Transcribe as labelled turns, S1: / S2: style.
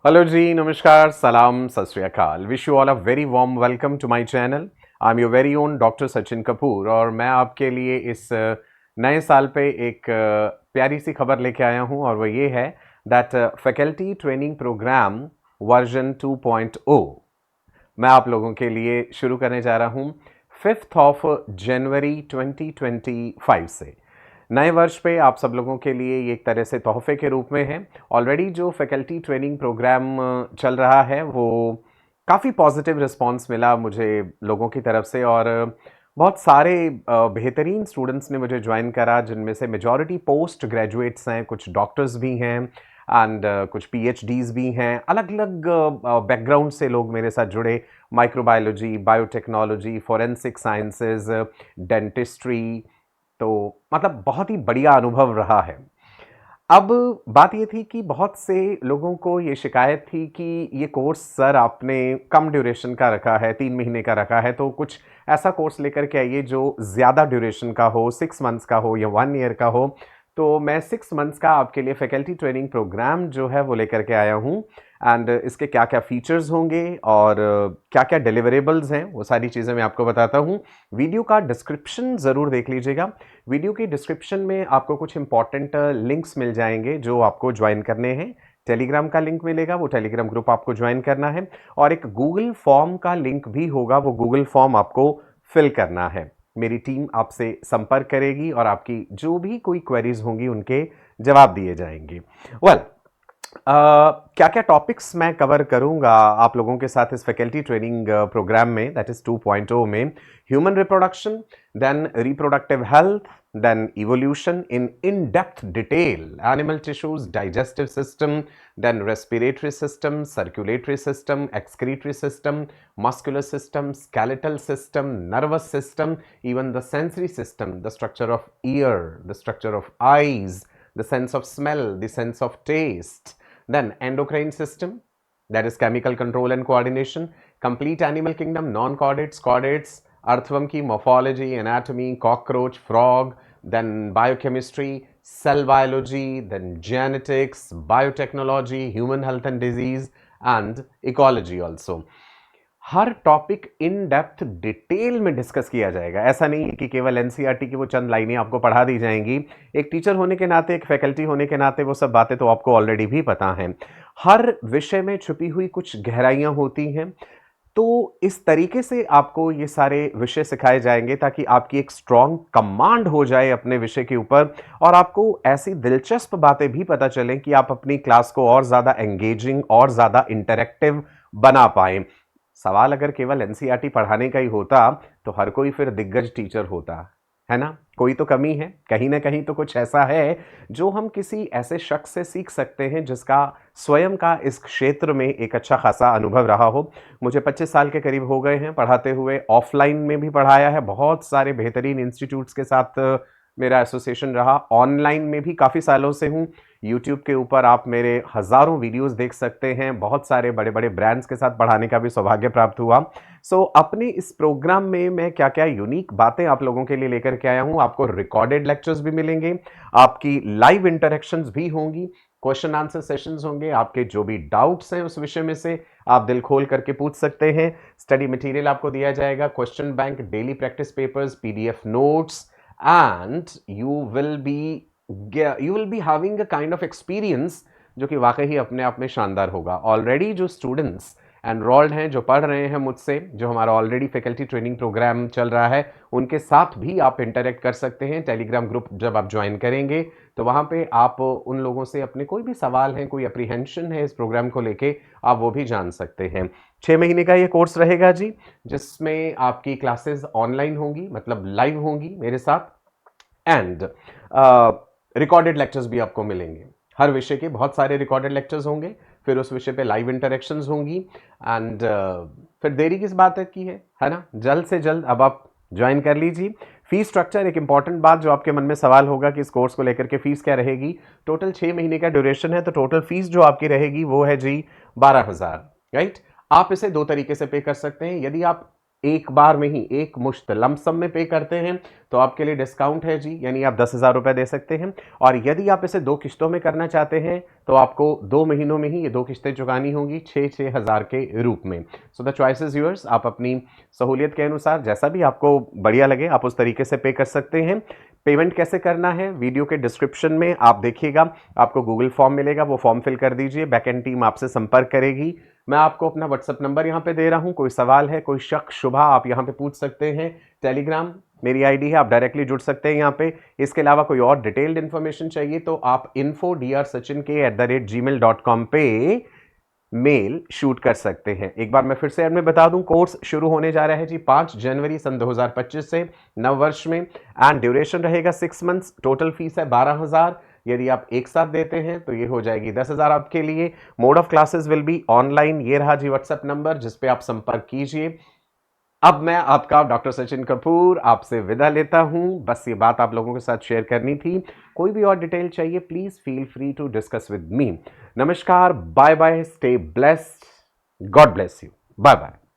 S1: Hello जी, नमस्कार, सलाम, सत श्री अकाल। Wish you all a very warm welcome to my channel. I am your very own doctor Sachin Kapoor और मैं आपके लिए इस नए साल पे एक प्यारी सी खबर लेके आया हूँ और वो ये है that faculty training programme version 2.0 मैं आप लोगों के लिए शुरू करने जा रहा हूँ 5th ऑफ जनवरी 2025 से। नए वर्ष पे आप सब लोगों के लिए ये एक तरह से तोहफे के रूप में है। ऑलरेडी जो फैकल्टी ट्रेनिंग प्रोग्राम चल रहा है वो काफ़ी पॉजिटिव रिस्पांस मिला मुझे लोगों की तरफ से और बहुत सारे बेहतरीन स्टूडेंट्स ने मुझे ज्वाइन करा, जिनमें से मेजॉरिटी पोस्ट ग्रेजुएट्स हैं, कुछ डॉक्टर्स भी हैं एंड कुछ पीएचडीज भी हैं। अलग अलग बैकग्राउंड से लोग मेरे साथ जुड़े, microbiology, biotechnology, forensic sciences, dentistry. तो मतलब बहुत ही बढ़िया अनुभव रहा है। अब बात ये थी कि बहुत से लोगों को ये शिकायत थी कि ये कोर्स सर आपने कम ड्यूरेशन का रखा है, 3 महीने का रखा है, तो कुछ ऐसा कोर्स लेकर के आइए जो ज़्यादा ड्यूरेशन का हो, 6 मंथ्स का हो या 1 ईयर का हो। तो मैं 6 मंथ्स का आपके लिए फैकल्टी ट्रेनिंग प्रोग्राम जो है वो लेकर के आया हूँ एंड इसके क्या क्या फीचर्स होंगे और क्या क्या डिलीवरेबल्स हैं वो सारी चीज़ें मैं आपको बताता हूँ। वीडियो का डिस्क्रिप्शन ज़रूर देख लीजिएगा। वीडियो की डिस्क्रिप्शन में आपको कुछ इंपॉर्टेंट लिंक्स मिल जाएंगे जो आपको ज्वाइन करने हैं। टेलीग्राम का लिंक मिलेगा, वो टेलीग्राम ग्रुप आपको ज्वाइन करना है और एक गूगल फॉर्म का लिंक भी होगा, वो गूगल फॉर्म आपको फिल करना है। मेरी टीम आपसे संपर्क करेगी और आपकी जो भी कोई क्वेरीज होंगी उनके जवाब दिए जाएंगे। वेल, क्या क्या टॉपिक्स मैं कवर करूंगा आप लोगों के साथ इस फैकल्टी ट्रेनिंग प्रोग्राम में, दैट इज 2.0 में। Human reproduction, then reproductive health, then evolution in depth detail, animal tissues, digestive system, then respiratory system, circulatory system, excretory system, muscular system, skeletal system, nervous system, even the sensory system, the structure of ear, the structure of eyes, the sense of smell, the sense of taste, then endocrine system, that is chemical control and coordination, complete animal kingdom, non-chordates, chordates, earthworm की morphology, anatomy, cockroach, frog, then biochemistry, cell biology, then genetics, biotechnology, human health and disease, and ecology also। Her topic in depth detail में discuss किया जाएगा। ऐसा नहीं है कि केवल NCERT की वो चंद लाइनें आपको पढ़ा दी जाएंगी। एक टीचर होने के नाते, एक फैकल्टी होने के नाते वो सब बातें तो आपको ऑलरेडी भी पता हैं। हर विषय में छुपी हुई कुछ गहराइयां होती हैं। तो इस तरीके से आपको ये सारे विषय सिखाए जाएंगे ताकि आपकी एक स्ट्रॉन्ग कमांड हो जाए अपने विषय के ऊपर और आपको ऐसी दिलचस्प बातें भी पता चलें कि आप अपनी क्लास को और ज़्यादा एंगेजिंग और ज़्यादा इंटरेक्टिव बना पाएं। सवाल अगर केवल एनसीईआरटी पढ़ाने का ही होता तो हर कोई फिर दिग्गज टीचर होता, है ना? कोई तो कमी है, कहीं ना कहीं तो कुछ ऐसा है जो हम किसी ऐसे शख्स से सीख सकते हैं जिसका स्वयं का इस क्षेत्र में एक अच्छा खासा अनुभव रहा हो। मुझे 25 साल के करीब हो गए हैं पढ़ाते हुए। ऑफलाइन में भी पढ़ाया है, बहुत सारे बेहतरीन इंस्टीट्यूट्स के साथ मेरा एसोसिएशन रहा। ऑनलाइन में भी काफ़ी सालों से हूँ। यूट्यूब के ऊपर आप मेरे हज़ारों वीडियोस देख सकते हैं। बहुत सारे बड़े बड़े ब्रांड्स के साथ पढ़ाने का भी सौभाग्य प्राप्त हुआ। अपने इस प्रोग्राम में मैं क्या क्या यूनिक बातें आप लोगों के लिए लेकर के आया हूँ। आपको रिकॉर्डेड लेक्चर्स भी मिलेंगे, आपकी लाइव इंटरेक्शंस भी होंगी, क्वेश्चन आंसर सेशंस होंगे। आपके जो भी डाउट्स हैं उस विषय में से आप दिल खोल करके पूछ सकते हैं। स्टडी मटेरियल आपको दिया जाएगा, question bank, daily practice papers, PDF notes, and you will be having a kind of experience जो कि वाकई ही अपने आप में शानदार होगा। ऑलरेडी जो स्टूडेंट्स एनरोल्ड हैं, जो पढ़ रहे हैं मुझसे, जो हमारा ऑलरेडी फैकल्टी ट्रेनिंग प्रोग्राम चल रहा है, उनके साथ भी आप इंटरेक्ट कर सकते हैं। टेलीग्राम ग्रुप जब आप ज्वाइन करेंगे तो वहाँ पे आप उन लोगों से अपने कोई भी सवाल है, कोई अप्रीहेंशन है इस प्रोग्राम को लेके, आप वो भी जान सकते हैं। 6 महीने का ये कोर्स रहेगा जी, जिसमें आपकी क्लासेस ऑनलाइन होंगी, मतलब लाइव होंगी मेरे साथ, एंड रिकॉर्डेड लेक्चर्स भी आपको मिलेंगे। हर विषय के बहुत सारे रिकॉर्डेड लेक्चर्स होंगे, फिर उस विषय पे लाइव इंटरेक्शंस होंगी एंड फिर देरी किस बात है ना? जल्द से जल्द अब आप ज्वाइन कर लीजिए। फीस स्ट्रक्चर, एक इंपॉर्टेंट बात जो आपके मन में सवाल होगा कि इस कोर्स को लेकर के फीस क्या रहेगी। टोटल 6 महीने का ड्यूरेशन है, तो टोटल फीस जो आपकी रहेगी वो है जी 12,000, राइट? आप इसे दो तरीके से पे कर सकते हैं। यदि आप एक बार में ही एक मुश्त लमसम में पे करते हैं तो आपके लिए डिस्काउंट है जी, यानी आप 10,000 रुपये दे सकते हैं। और यदि आप इसे 2 किस्तों में करना चाहते हैं तो आपको 2 महीनों में ही ये 2 किस्तें चुकानी होंगी 6-6 हज़ार के रूप में। So the choice is yours, आप अपनी सहूलियत के अनुसार जैसा भी आपको बढ़िया लगे आप उस तरीके से पे कर सकते हैं। पेमेंट कैसे करना है वीडियो के डिस्क्रिप्शन में आप देखिएगा, आपको गूगल फॉर्म मिलेगा, वो फॉर्म फिल कर दीजिए, बैकएंड टीम आपसे संपर्क करेगी। मैं आपको अपना व्हाट्सएप नंबर यहाँ पे दे रहा हूँ, कोई सवाल है, कोई शक शुबा आप यहाँ पे पूछ सकते हैं। टेलीग्राम मेरी आईडी है, आप डायरेक्टली जुड़ सकते हैं यहाँ पे। इसके अलावा कोई और डिटेल्ड इन्फॉर्मेशन चाहिए तो आप info@drsachink@gmail.com पे मेल शूट कर सकते हैं। एक बार मैं फिर से में बता दूं, कोर्स शुरू होने जा रहा है जी 5 जनवरी सन 2025 से नव वर्ष में, एंड ड्यूरेशन रहेगा 6 मंथ्स। टोटल फीस है 12,000। यदि आप एक साथ देते हैं तो ये हो जाएगी 10,000 आपके लिए। Mode of classes will be online. ये रहा जी व्हाट्सएप नंबर जिस पे आप संपर्क कीजिए। अब मैं आपका डॉक्टर सचिन कपूर आपसे विदा लेता हूं, बस ये बात आप लोगों के साथ शेयर करनी थी। कोई भी और डिटेल चाहिए please feel free to discuss with me. नमस्कार, bye bye, stay blessed, God bless you, bye bye.